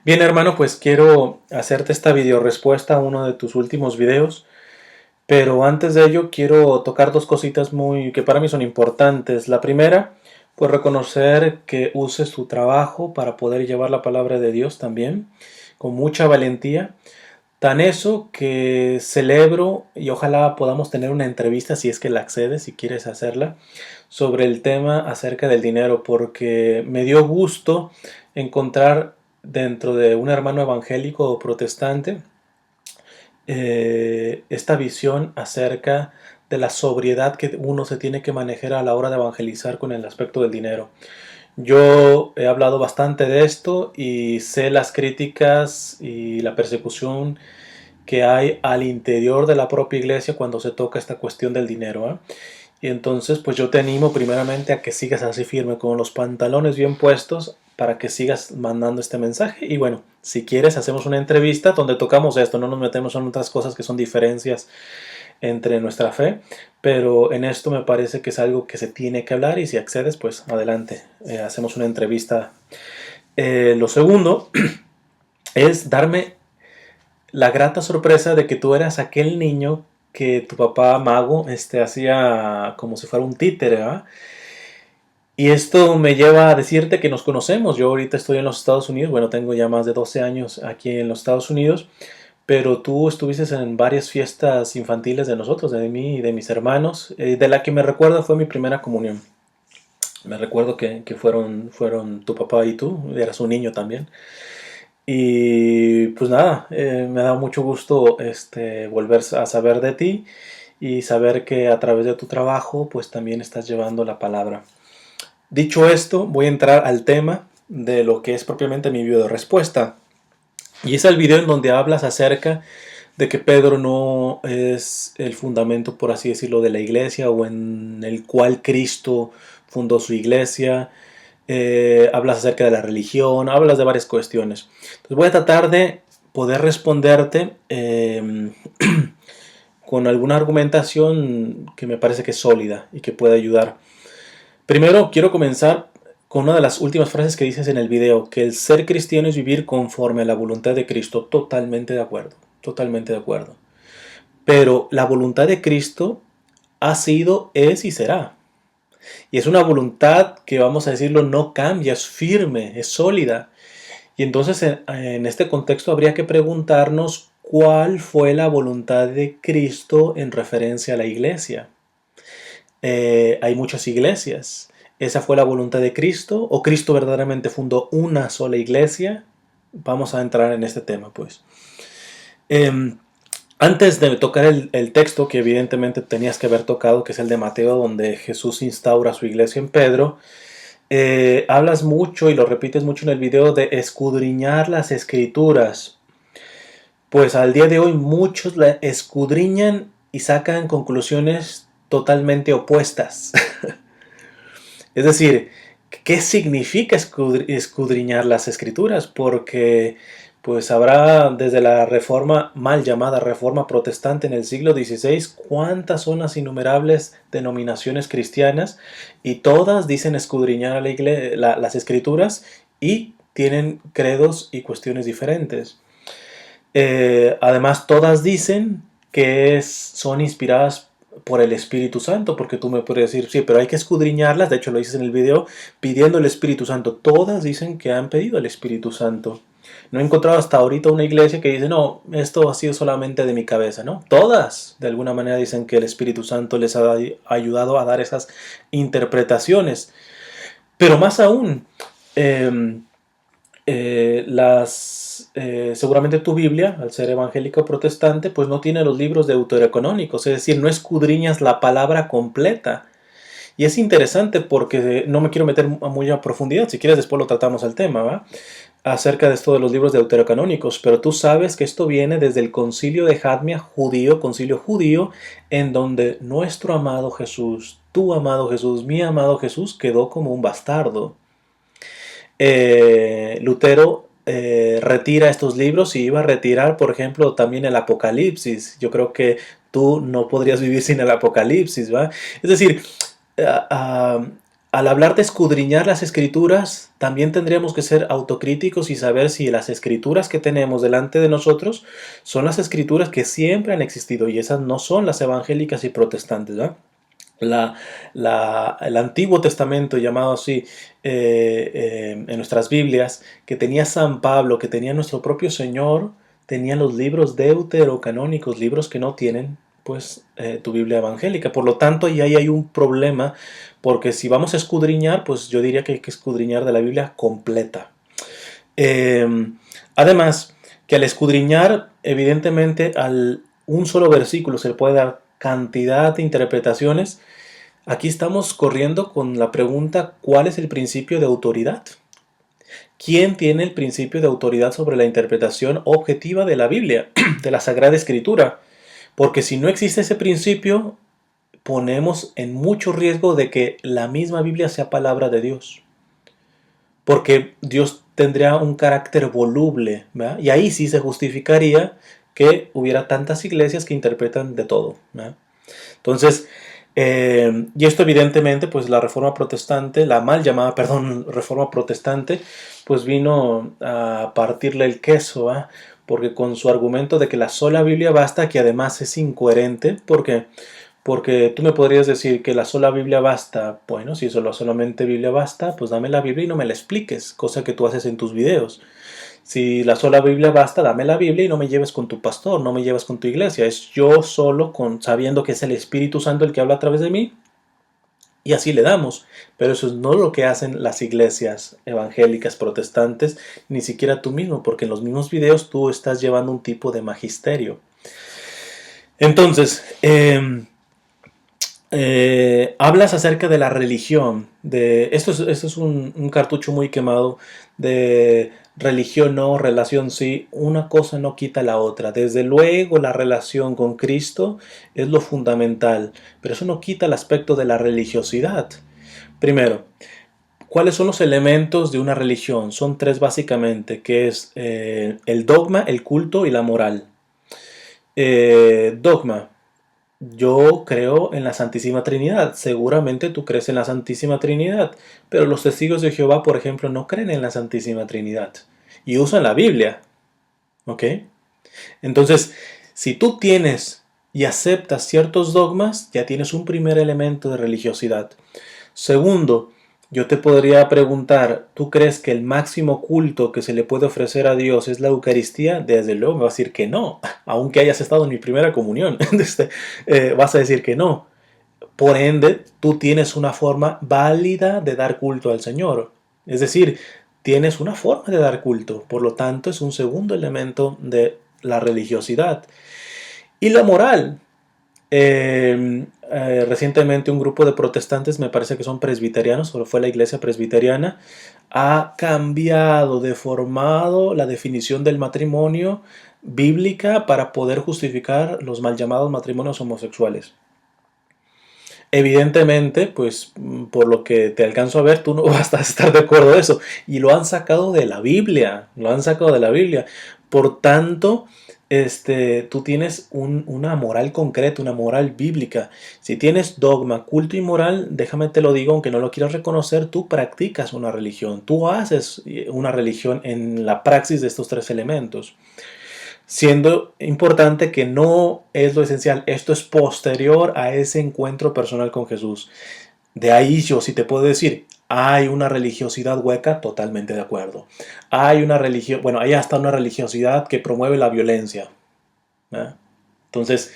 Bien, hermano, pues quiero hacerte esta video respuesta a uno de tus últimos videos, pero antes de ello quiero tocar dos cositas muy que para mí son importantes. La primera, pues reconocer que uses tu trabajo para poder llevar la palabra de Dios también, con mucha valentía. Tan eso que celebro y ojalá podamos tener una entrevista si es que la accedes, si quieres hacerla, sobre el tema acerca del dinero, porque me dio gusto encontrar dentro de un hermano evangélico o protestante esta visión acerca de la sobriedad que uno se tiene que manejar a la hora de evangelizar con el aspecto del dinero. Yo he hablado bastante de esto y sé las críticas y la persecución que hay al interior de la propia iglesia cuando se toca esta cuestión del dinero, ¿eh? Y entonces pues yo te animo primeramente a que sigas así firme con los pantalones bien puestos para que sigas mandando este mensaje. Y bueno, si quieres hacemos una entrevista donde tocamos esto, no nos metemos en otras cosas que son diferencias entre nuestra fe, pero en esto me parece que es algo que se tiene que hablar y si accedes pues adelante, hacemos una entrevista. Lo segundo es darme la grata sorpresa de que tú eras aquel niño que tu papá mago hacía como si fuera un títere, ¿verdad? Y esto me lleva a decirte que nos conocemos. Yo ahorita estoy en los Estados Unidos, bueno, tengo ya más de 12 años aquí en los Estados Unidos, pero tú estuviste en varias fiestas infantiles de nosotros, de mí y de mis hermanos. De la que me recuerdo fue mi primera comunión. Me recuerdo que fueron tu papá y tú, eras un niño también. Y pues nada, me da mucho gusto volver a saber de ti y saber que a través de tu trabajo pues también estás llevando la palabra. Dicho esto, voy a entrar al tema de lo que es propiamente mi video de respuesta. Y es el video en donde hablas acerca de que Pedro no es el fundamento, por así decirlo, de la iglesia o en el cual Cristo fundó su iglesia. Hablas acerca de la religión, hablas de varias cuestiones. Entonces voy a tratar de poder responderte con alguna argumentación que me parece que es sólida y que puede ayudar. Primero quiero comenzar con una de las últimas frases que dices en el video, que el ser cristiano es vivir conforme a la voluntad de Cristo. Totalmente de acuerdo, totalmente de acuerdo. Pero la voluntad de Cristo ha sido, es y será. Y es una voluntad que, vamos a decirlo, no cambia, es firme, es sólida. Y entonces en este contexto habría que preguntarnos cuál fue la voluntad de Cristo en referencia a la iglesia. Hay muchas iglesias. ¿Esa fue la voluntad de Cristo? ¿O Cristo verdaderamente fundó una sola iglesia? Vamos a entrar en este tema, pues. Antes de tocar el texto que evidentemente tenías que haber tocado, que es el de Mateo, donde Jesús instaura su iglesia en Pedro, hablas mucho y lo repites mucho en el video de escudriñar las escrituras. Pues al día de hoy muchos la escudriñan y sacan conclusiones totalmente opuestas. Es decir, ¿qué significa escudriñar las escrituras? Porque pues habrá desde la reforma, mal llamada reforma protestante en el siglo XVI, cuántas son las innumerables denominaciones cristianas y todas dicen escudriñar a las escrituras y tienen credos y cuestiones diferentes. Además, todas dicen que son inspiradas por el Espíritu Santo, porque tú me puedes decir, sí, pero hay que escudriñarlas, de hecho lo dices en el video, pidiendo el Espíritu Santo. Todas dicen que han pedido el Espíritu Santo. No he encontrado hasta ahorita una iglesia que dice, no, esto ha sido solamente de mi cabeza, ¿no? Todas, de alguna manera, dicen que el Espíritu Santo les ha ayudado a dar esas interpretaciones. Pero más aún, eh, seguramente tu Biblia, al ser evangélica o protestante, pues no tiene los libros deuterocanónicos, es decir, no escudriñas la palabra completa. Y es interesante porque no me quiero meter muy a profundidad, si quieres después lo tratamos al tema, ¿va? Acerca de esto de los libros deuterocanónicos, pero tú sabes que esto viene desde el concilio de Jadmia concilio judío, en donde nuestro amado Jesús, tu amado Jesús, mi amado Jesús, quedó como un bastardo. Lutero retira estos libros y iba a retirar, por ejemplo, también el Apocalipsis. Yo creo que tú no podrías vivir sin el Apocalipsis, ¿va? Es decir, uh, uh, Al hablar de escudriñar las escrituras, también tendríamos que ser autocríticos y saber si las escrituras que tenemos delante de nosotros son las escrituras que siempre han existido y esas no son las evangélicas y protestantes, ¿verdad? El Antiguo Testamento, llamado así en nuestras Biblias, que tenía San Pablo, que tenía nuestro propio Señor, tenían los libros deuterocanónicos, libros que no tienen pues tu Biblia evangélica. Por lo tanto, ahí hay un problema, porque si vamos a escudriñar, pues yo diría que hay que escudriñar de la Biblia completa. Eh, Además, que al escudriñar, evidentemente, al un solo versículo se le puede dar cantidad de interpretaciones. Aquí estamos corriendo con la pregunta, ¿cuál es el principio de autoridad? ¿Quién tiene el principio de autoridad sobre la interpretación objetiva de la Biblia, de la Sagrada Escritura? Porque si no existe ese principio, ponemos en mucho riesgo de que la misma Biblia sea palabra de Dios. Porque Dios tendría un carácter voluble, ¿verdad? Y ahí sí se justificaría que hubiera tantas iglesias que interpretan de todo, ¿verdad? Entonces, y esto evidentemente, pues la reforma protestante, la mal llamada, perdón, reforma protestante, pues vino a partirle el queso, ¿va? Porque con su argumento de que la sola Biblia basta, que además es incoherente, porque tú me podrías decir que la sola Biblia basta, bueno, si solo solamente Biblia basta, pues dame la Biblia y no me la expliques, cosa que tú haces en tus videos. Si la sola Biblia basta, dame la Biblia y no me lleves con tu pastor, no me lleves con tu iglesia. Es yo solo, sabiendo que es el Espíritu Santo el que habla a través de mí, y así le damos. Pero eso es no lo que hacen las iglesias evangélicas protestantes, ni siquiera tú mismo, porque en los mismos videos tú estás llevando un tipo de magisterio. Entonces, hablas acerca de la religión, esto es un cartucho muy quemado de religión no, relación sí, una cosa no quita la otra. Desde luego la relación con Cristo es lo fundamental, pero eso no quita el aspecto de la religiosidad. Primero, ¿cuáles son los elementos de una religión? Son tres básicamente, que es el dogma, el culto y la moral. Dogma. Yo creo en la Santísima Trinidad. Seguramente tú crees en la Santísima Trinidad. Pero los testigos de Jehová, por ejemplo, no creen en la Santísima Trinidad. Y usan la Biblia. ¿Ok? Entonces, si tú tienes y aceptas ciertos dogmas, ya tienes un primer elemento de religiosidad. Segundo, yo te podría preguntar, ¿tú crees que el máximo culto que se le puede ofrecer a Dios es la Eucaristía? Desde luego me vas a decir que no, aunque hayas estado en mi primera comunión, vas a decir que no. Por ende, tú tienes una forma válida de dar culto al Señor. Es decir, tienes una forma de dar culto, por lo tanto es un segundo elemento de la religiosidad. Y la moral, recientemente un grupo de protestantes, me parece que son presbiterianos, o fue la iglesia presbiteriana, ha cambiado, deformado la definición del matrimonio bíblica para poder justificar los mal llamados matrimonios homosexuales. Evidentemente, pues por lo que te alcanzo a ver, tú no vas a estar de acuerdo en eso. Y lo han sacado de la Biblia, lo han sacado de la Biblia. Por tanto, tú tienes una moral concreta, una moral bíblica. Si tienes dogma, culto y moral, déjame te lo digo, aunque no lo quieras reconocer, tú practicas una religión. Tú haces una religión en la praxis de estos tres elementos. Siendo importante que no es lo esencial, esto es posterior a ese encuentro personal con Jesús. De ahí yo sí te puedo decir, hay una religiosidad hueca, totalmente de acuerdo. Hay una religión, bueno, hay hasta una religiosidad que promueve la violencia, ¿eh? Entonces,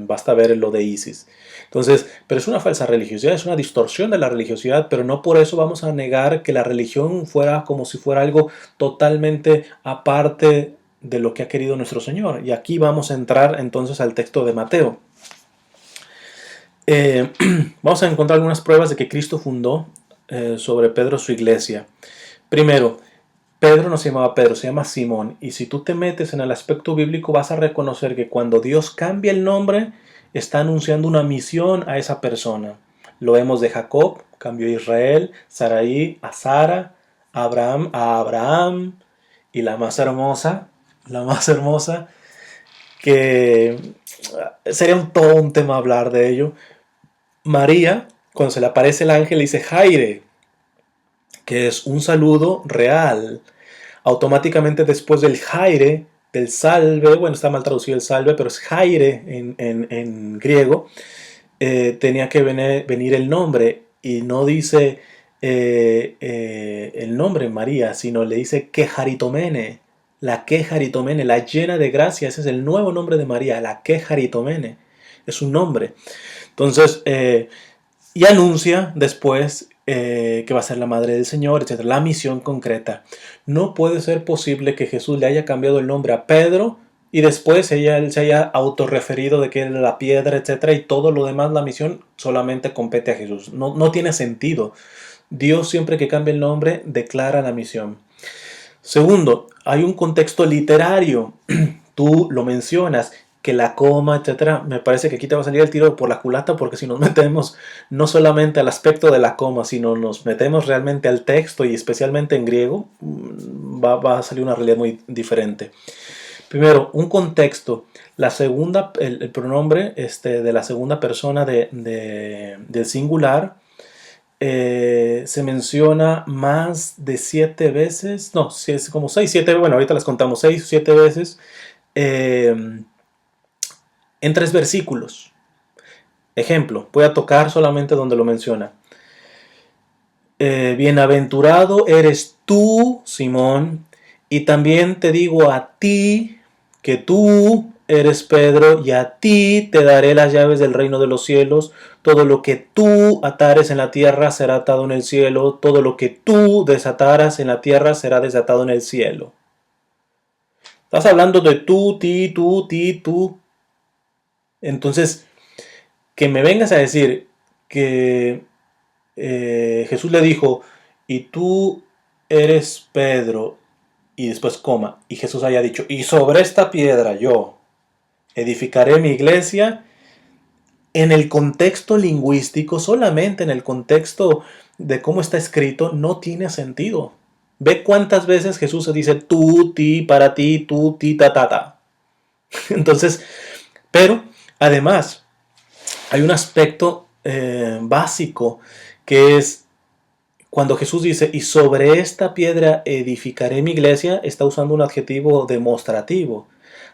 basta ver lo de ISIS. Entonces, pero es una falsa religiosidad, es una distorsión de la religiosidad, pero no por eso vamos a negar que la religión fuera como si fuera algo totalmente aparte de lo que ha querido nuestro Señor. Y aquí vamos a entrar entonces al texto de Mateo. Eh, Vamos a encontrar algunas pruebas de que Cristo fundó sobre Pedro su iglesia. Primero, Pedro no se llamaba Pedro, se llama Simón. Y si tú te metes en el aspecto bíblico vas a reconocer que cuando Dios cambia el nombre, está anunciando una misión a esa persona. Lo vemos de Jacob, cambió a Israel, Sarai a Sara, Abraham a Abraham, y la más hermosa, que sería todo un tema hablar de ello, María, cuando se le aparece el ángel, le dice Jaire, que es un saludo real. Automáticamente después del Jaire, del salve, bueno, está mal traducido el salve, pero es Jaire en griego, tenía que venir el nombre, y no dice el nombre María, sino le dice Quejaritomene, la Quejaritomene, la llena de gracia. Ese es el nuevo nombre de María, la Quejaritomene, es un nombre. Entonces, y anuncia después que va a ser la madre del Señor, etc. La misión concreta. No puede ser posible que Jesús le haya cambiado el nombre a Pedro y después él se haya autorreferido de que era la piedra, etc. Y todo lo demás, la misión, solamente compete a Jesús. No tiene sentido. Dios, siempre que cambia el nombre, declara la misión. Segundo, hay un contexto literario. Tú lo mencionas, que la coma, etcétera. Me parece que aquí te va a salir el tiro por la culata, porque si nos metemos no solamente al aspecto de la coma, sino nos metemos realmente al texto, y especialmente en griego, va a salir una realidad muy diferente. Primero, un contexto. El pronombre de la segunda persona del singular se menciona más de 7 veces, no, si es como 6, 7, bueno, ahorita las contamos, 6 o 7 veces, en 3 versículos. Ejemplo, voy a tocar solamente donde lo menciona. Bienaventurado eres tú, Simón, y también te digo a ti que tú eres Pedro, y a ti te daré las llaves del reino de los cielos. Todo lo que tú atares en la tierra será atado en el cielo. Todo lo que tú desataras en la tierra será desatado en el cielo. Estás hablando de tú, ti, tú, ti, tú. Entonces, que me vengas a decir que Jesús le dijo, y tú eres Pedro, y después coma, y Jesús haya dicho, y sobre esta piedra yo edificaré mi iglesia, en el contexto lingüístico, solamente en el contexto de cómo está escrito, no tiene sentido. Ve cuántas veces Jesús se dice tú, ti, para ti, tú, ti, ta, ta, ta. Entonces, pero además hay un aspecto básico, que es cuando Jesús dice, y sobre esta piedra edificaré mi iglesia, está usando un adjetivo demostrativo.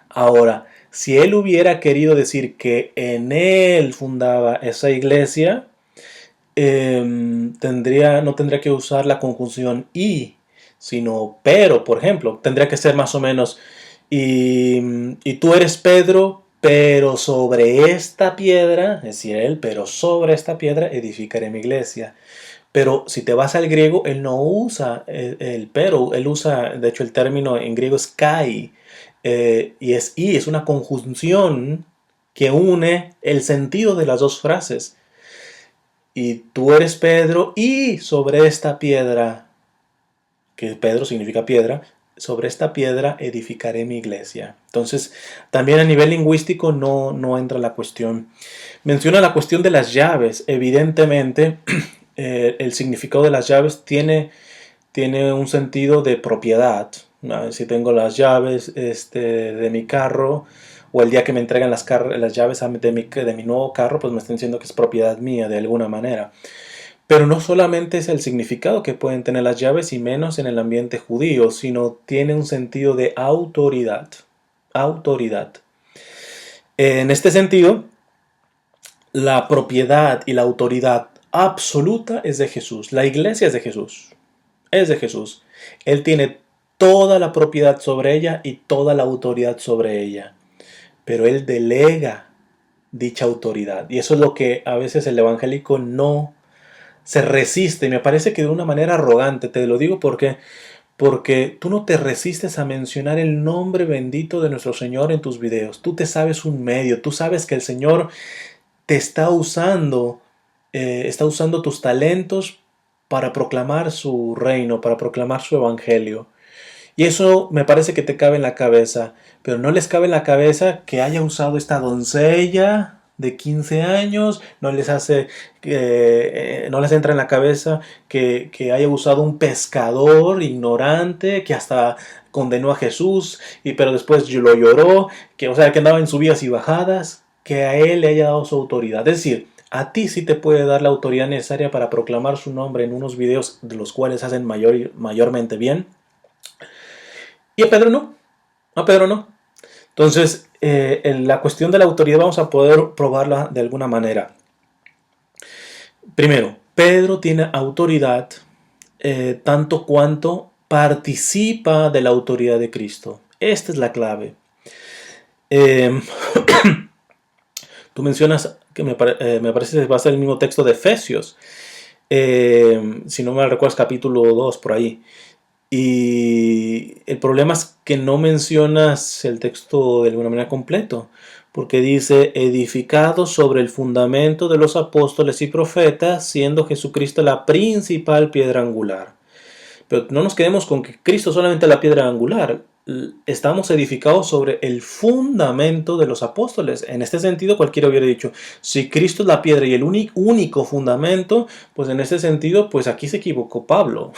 Ahora, si él hubiera querido decir que en él fundaba esa iglesia, no tendría que usar la conjunción y, sino pero, por ejemplo. Tendría que ser más o menos, y tú eres Pedro, pero sobre esta piedra, es decir, él, pero sobre esta piedra edificaré mi iglesia. Pero si te vas al griego, él no usa el pero, él usa, de hecho el término en griego es kai, y es una conjunción que une el sentido de las dos frases. Y tú eres Pedro, y sobre esta piedra, que Pedro significa piedra, sobre esta piedra edificaré mi iglesia. Entonces, también a nivel lingüístico no entra la cuestión. Menciona la cuestión de las llaves. Evidentemente, el significado de las llaves tiene un sentido de propiedad. Si tengo las llaves de mi carro, o el día que me entregan las llaves de mi nuevo carro, pues me están diciendo que es propiedad mía de alguna manera. Pero no solamente es el significado que pueden tener las llaves, y menos en el ambiente judío, sino tiene un sentido de autoridad. Autoridad. En este sentido, la propiedad y la autoridad absoluta es de Jesús. La iglesia es de Jesús. Es de Jesús. Él tiene toda la propiedad sobre ella y toda la autoridad sobre ella. Pero Él delega dicha autoridad. Y eso es lo que a veces el evangélico no se resiste. Y me parece que de una manera arrogante. Te lo digo porque tú no te resistes a mencionar el nombre bendito de nuestro Señor en tus videos. Tú te sabes un medio. Tú sabes que el Señor te está usando tus talentos para proclamar su reino, para proclamar su evangelio. Y eso me parece que te cabe en la cabeza, pero no les cabe en la cabeza que haya usado esta doncella de 15 años, no les entra en la cabeza que haya usado un pescador ignorante que hasta condenó a Jesús, pero después lo lloró, que andaba en subidas y bajadas, que a él le haya dado su autoridad. Es decir, a ti sí te puede dar la autoridad necesaria para proclamar su nombre en unos videos de los cuales hacen mayormente bien. Y a Pedro no. A Pedro no. Entonces, en la cuestión de la autoridad vamos a poder probarla de alguna manera. Primero, Pedro tiene autoridad tanto cuanto participa de la autoridad de Cristo. Esta es la clave. Tú mencionas que me parece que va a ser el mismo texto de Efesios. Si no me recuerdas, capítulo 2, por ahí. Y el problema es que no mencionas el texto de alguna manera completo, porque dice, edificado sobre el fundamento de los apóstoles y profetas, siendo Jesucristo la principal piedra angular. Pero no nos quedemos con que Cristo solamente es la piedra angular. Estamos edificados sobre el fundamento de los apóstoles. En este sentido, cualquiera hubiera dicho, si Cristo es la piedra y el único fundamento, pues en este sentido, pues aquí se equivocó Pablo.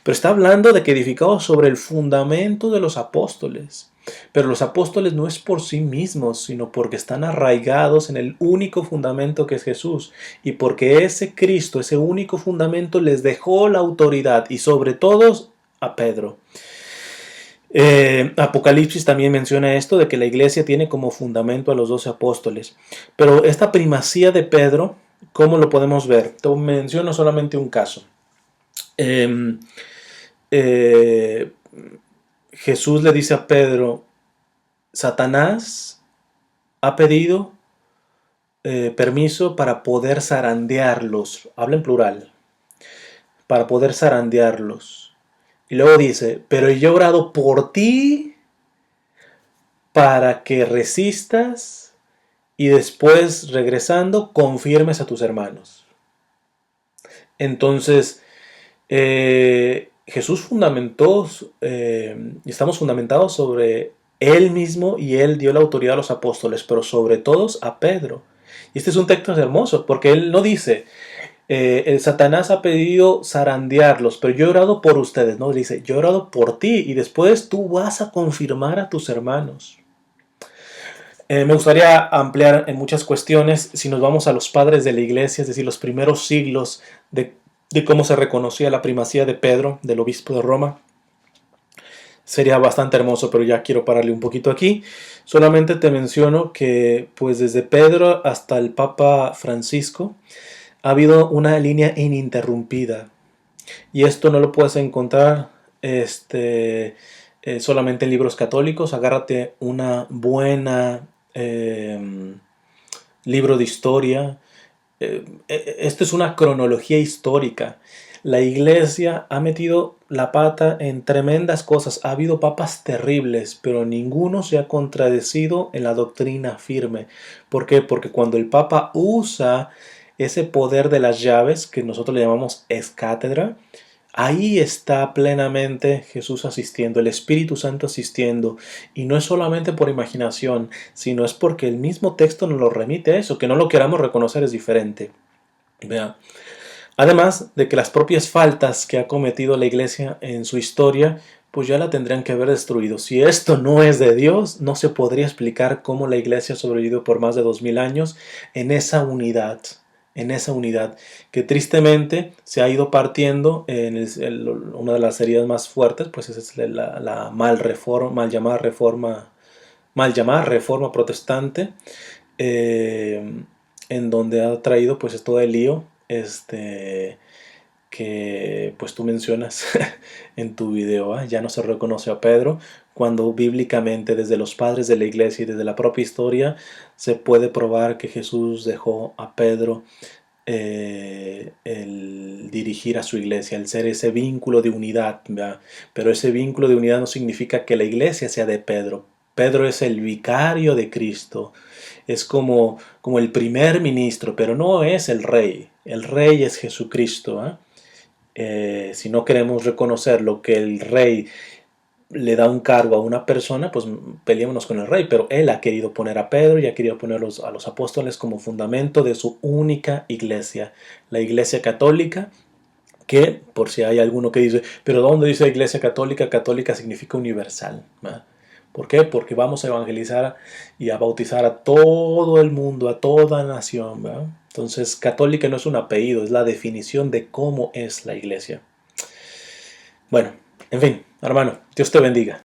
Pero está hablando de que edificados sobre el fundamento de los apóstoles. Pero los apóstoles no es por sí mismos, sino porque están arraigados en el único fundamento que es Jesús. Y porque ese Cristo, ese único fundamento, les dejó la autoridad y sobre todo a Pedro. Apocalipsis también menciona esto de que la iglesia tiene como fundamento a los 12 apóstoles. Pero esta primacía de Pedro, ¿cómo lo podemos ver? Te menciono solamente un caso. Jesús le dice a Pedro, Satanás ha pedido permiso para poder zarandearlos, habla en plural, para poder zarandearlos. Y luego dice, pero yo he orado por ti para que resistas y después regresando confirmes a tus hermanos. Entonces, Jesús fundamentó, estamos fundamentados sobre Él mismo y Él dio la autoridad a los apóstoles, pero sobre todos a Pedro. Y este es un texto hermoso, porque Él no dice, el Satanás ha pedido zarandearlos, pero yo he orado por ustedes, no, dice, yo he orado por ti y después tú vas a confirmar a tus hermanos. Me gustaría ampliar en muchas cuestiones si nos vamos a los padres de la iglesia, es decir, los primeros siglos de cómo se reconocía la primacía de Pedro, del obispo de Roma. Sería bastante hermoso, pero ya quiero pararle un poquito aquí. Solamente te menciono que pues desde Pedro hasta el Papa Francisco ha habido una línea ininterrumpida. Y esto no lo puedes encontrar solamente en libros católicos. Agárrate una buena libro de historia. Esto es una cronología histórica. La iglesia ha metido la pata en tremendas cosas. Ha habido papas terribles, pero ninguno se ha contradecido en la doctrina firme. ¿Por qué? Porque cuando el papa usa ese poder de las llaves, que nosotros le llamamos escátedra, ahí está plenamente Jesús asistiendo, el Espíritu Santo asistiendo. Y no es solamente por imaginación, sino es porque el mismo texto nos lo remite a eso. Que no lo queramos reconocer es diferente. Vea. Además de que las propias faltas que ha cometido la iglesia en su historia, pues ya la tendrían que haber destruido. Si esto no es de Dios, no se podría explicar cómo la iglesia ha sobrevivido por más de 2000 años en esa unidad que tristemente se ha ido partiendo en una de las heridas más fuertes, pues es la mal llamada reforma protestante, en donde ha traído pues todo el lío que pues tú mencionas en tu video. Ya no se reconoce a Pedro, cuando bíblicamente desde los padres de la iglesia y desde la propia historia se puede probar que Jesús dejó a Pedro el dirigir a su iglesia, el ser ese vínculo de unidad, ¿verdad? Pero ese vínculo de unidad no significa que la iglesia sea de Pedro. Pedro es el vicario de Cristo, es como el primer ministro, pero no es el rey es Jesucristo. Si no queremos reconocer lo que el rey le da un cargo a una persona, pues peleémonos con el rey, pero él ha querido poner a Pedro y ha querido poner a los apóstoles como fundamento de su única iglesia, la iglesia católica, que por si hay alguno que dice, pero ¿dónde dice iglesia católica? Católica significa universal, ¿verdad? ¿Por qué? Porque vamos a evangelizar y a bautizar a todo el mundo, a toda nación, ¿verdad? Entonces, católica no es un apellido, es la definición de cómo es la iglesia. Bueno, en fin, hermano, Dios te bendiga.